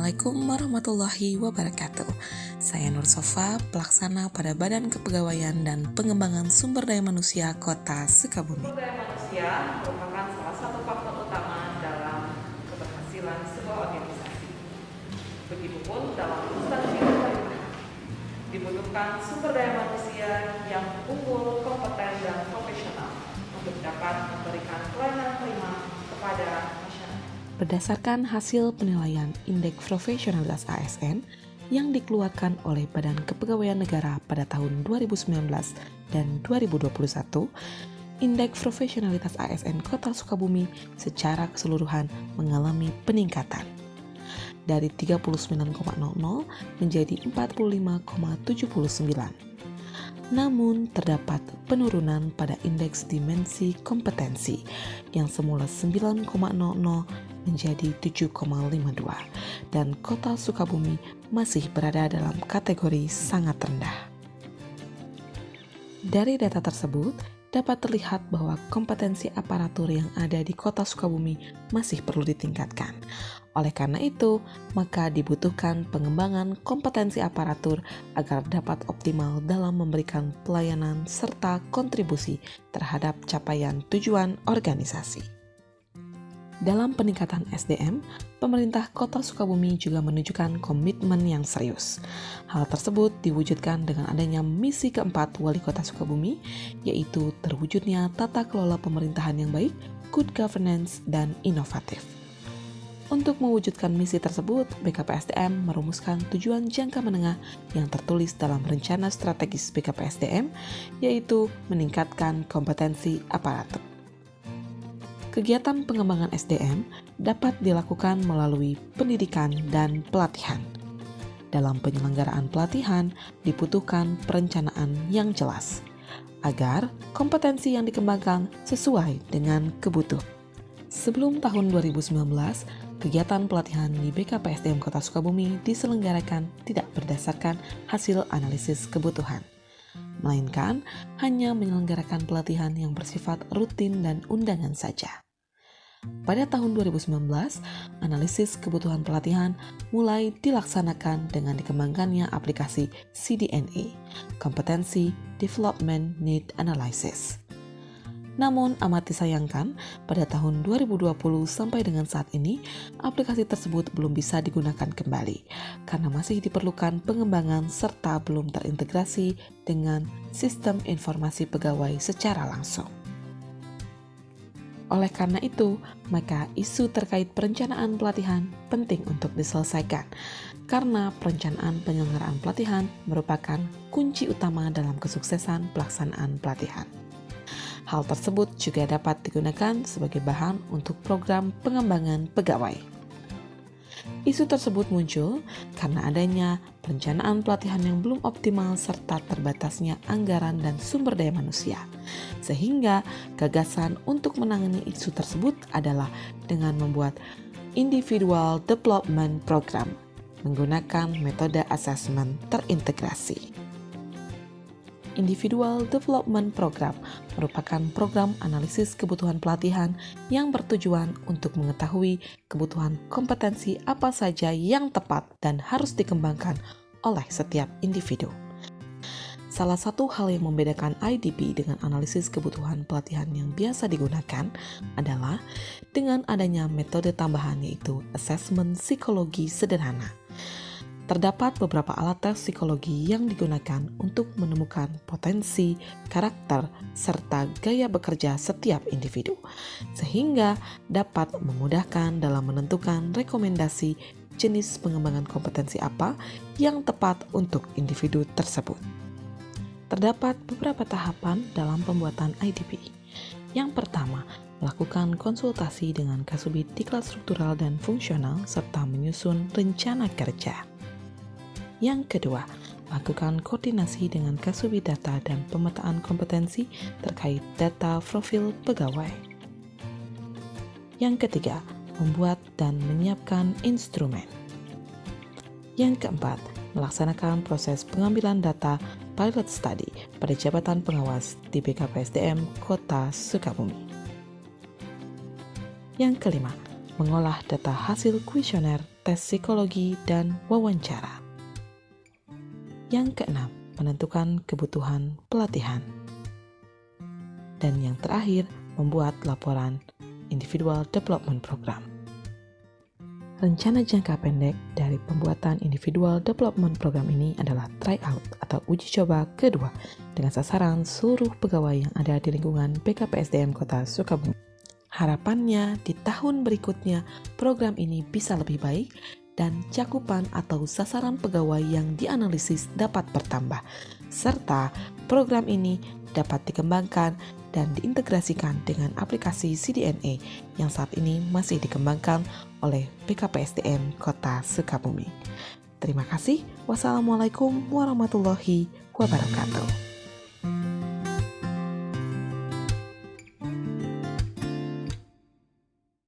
Assalamualaikum warahmatullahi wabarakatuh. Saya Nur Sofa, pelaksana pada Badan Kepegawaian dan Pengembangan Sumber Daya Manusia Kota Sukabumi. Sumber daya manusia merupakan salah satu faktor utama dalam keberhasilan sebuah organisasi. Begitupun dalam instansi pemerintahan, dibutuhkan sumber daya manusia yang unggul, kompeten, dan profesional untuk dapat memberikan pelayanan prima kepada masyarakat. Berdasarkan hasil penilaian Indeks Profesionalitas ASN yang dikeluarkan oleh Badan Kepegawaian Negara pada tahun 2019 dan 2021, Indeks Profesionalitas ASN Kota Sukabumi secara keseluruhan mengalami peningkatan dari 39,00 menjadi 45,79. Namun terdapat penurunan pada indeks dimensi kompetensi yang semula 9,00 menjadi 7,52 dan Kota Sukabumi masih berada dalam kategori sangat rendah. Dari data tersebut dapat terlihat bahwa kompetensi aparatur yang ada di Kota Sukabumi masih perlu ditingkatkan. Oleh karena itu, maka dibutuhkan pengembangan kompetensi aparatur agar dapat optimal dalam memberikan pelayanan serta kontribusi terhadap capaian tujuan organisasi. Dalam peningkatan SDM, pemerintah Kota Sukabumi juga menunjukkan komitmen yang serius. Hal tersebut diwujudkan dengan adanya misi keempat Wali Kota Sukabumi, yaitu terwujudnya tata kelola pemerintahan yang baik, good governance, dan inovatif. Untuk mewujudkan misi tersebut, BKPSDM merumuskan tujuan jangka menengah yang tertulis dalam rencana strategis BKPSDM, yaitu meningkatkan kompetensi aparatur. Kegiatan pengembangan SDM dapat dilakukan melalui pendidikan dan pelatihan. Dalam penyelenggaraan pelatihan dibutuhkan perencanaan yang jelas agar kompetensi yang dikembangkan sesuai dengan kebutuhan. Sebelum tahun 2019, kegiatan pelatihan di BKPSDM Kota Sukabumi diselenggarakan tidak berdasarkan hasil analisis kebutuhan, melainkan hanya menyelenggarakan pelatihan yang bersifat rutin dan undangan saja. Pada tahun 2019, analisis kebutuhan pelatihan mulai dilaksanakan dengan dikembangkannya aplikasi CDNA, Competency Development Need Analysis. Namun amat disayangkan, pada tahun 2020 sampai dengan saat ini, aplikasi tersebut belum bisa digunakan kembali karena masih diperlukan pengembangan serta belum terintegrasi dengan sistem informasi pegawai secara langsung. Oleh karena itu, maka isu terkait perencanaan pelatihan penting untuk diselesaikan, karena perencanaan penyelenggaraan pelatihan merupakan kunci utama dalam kesuksesan pelaksanaan pelatihan. Hal tersebut juga dapat digunakan sebagai bahan untuk program pengembangan pegawai. Isu tersebut muncul karena adanya perencanaan pelatihan yang belum optimal serta terbatasnya anggaran dan sumber daya manusia. Sehingga gagasan untuk menangani isu tersebut adalah dengan membuat Individual Development Program menggunakan metode asesmen terintegrasi. Individual Development Program merupakan program analisis kebutuhan pelatihan yang bertujuan untuk mengetahui kebutuhan kompetensi apa saja yang tepat dan harus dikembangkan oleh setiap individu. Salah satu hal yang membedakan IDP dengan analisis kebutuhan pelatihan yang biasa digunakan adalah dengan adanya metode tambahan, yaitu asesmen psikologi sederhana. Terdapat beberapa alat tes psikologi yang digunakan untuk menemukan potensi, karakter, serta gaya bekerja setiap individu, sehingga dapat memudahkan dalam menentukan rekomendasi jenis pengembangan kompetensi apa yang tepat untuk individu tersebut. Terdapat beberapa tahapan dalam pembuatan IDP. Yang pertama, melakukan konsultasi dengan Kasubit Diklat Struktural dan Fungsional serta menyusun rencana kerja. Yang kedua, lakukan koordinasi dengan Kasubit Data dan pemetaan kompetensi terkait data profil pegawai. Yang ketiga, membuat dan menyiapkan instrumen. Yang keempat, melaksanakan proses pengambilan data pilot study pada jabatan pengawas di BKPSDM Kota Sukabumi. Yang kelima, mengolah data hasil kuesioner, tes psikologi, dan wawancara. Yang keenam, menentukan kebutuhan pelatihan. Dan yang terakhir, membuat laporan Individual Development Program. Rencana jangka pendek dari pembuatan Individual Development Program ini adalah tryout atau uji coba kedua dengan sasaran seluruh pegawai yang ada di lingkungan BKPSDM Kota Sukabumi. Harapannya di tahun berikutnya program ini bisa lebih baik dan cakupan atau sasaran pegawai yang dianalisis dapat bertambah, serta program ini dapat dikembangkan dan diintegrasikan dengan aplikasi CDNA yang saat ini masih dikembangkan oleh BKPSDM Kota Sukabumi. Terima kasih. Wassalamualaikum warahmatullahi wabarakatuh.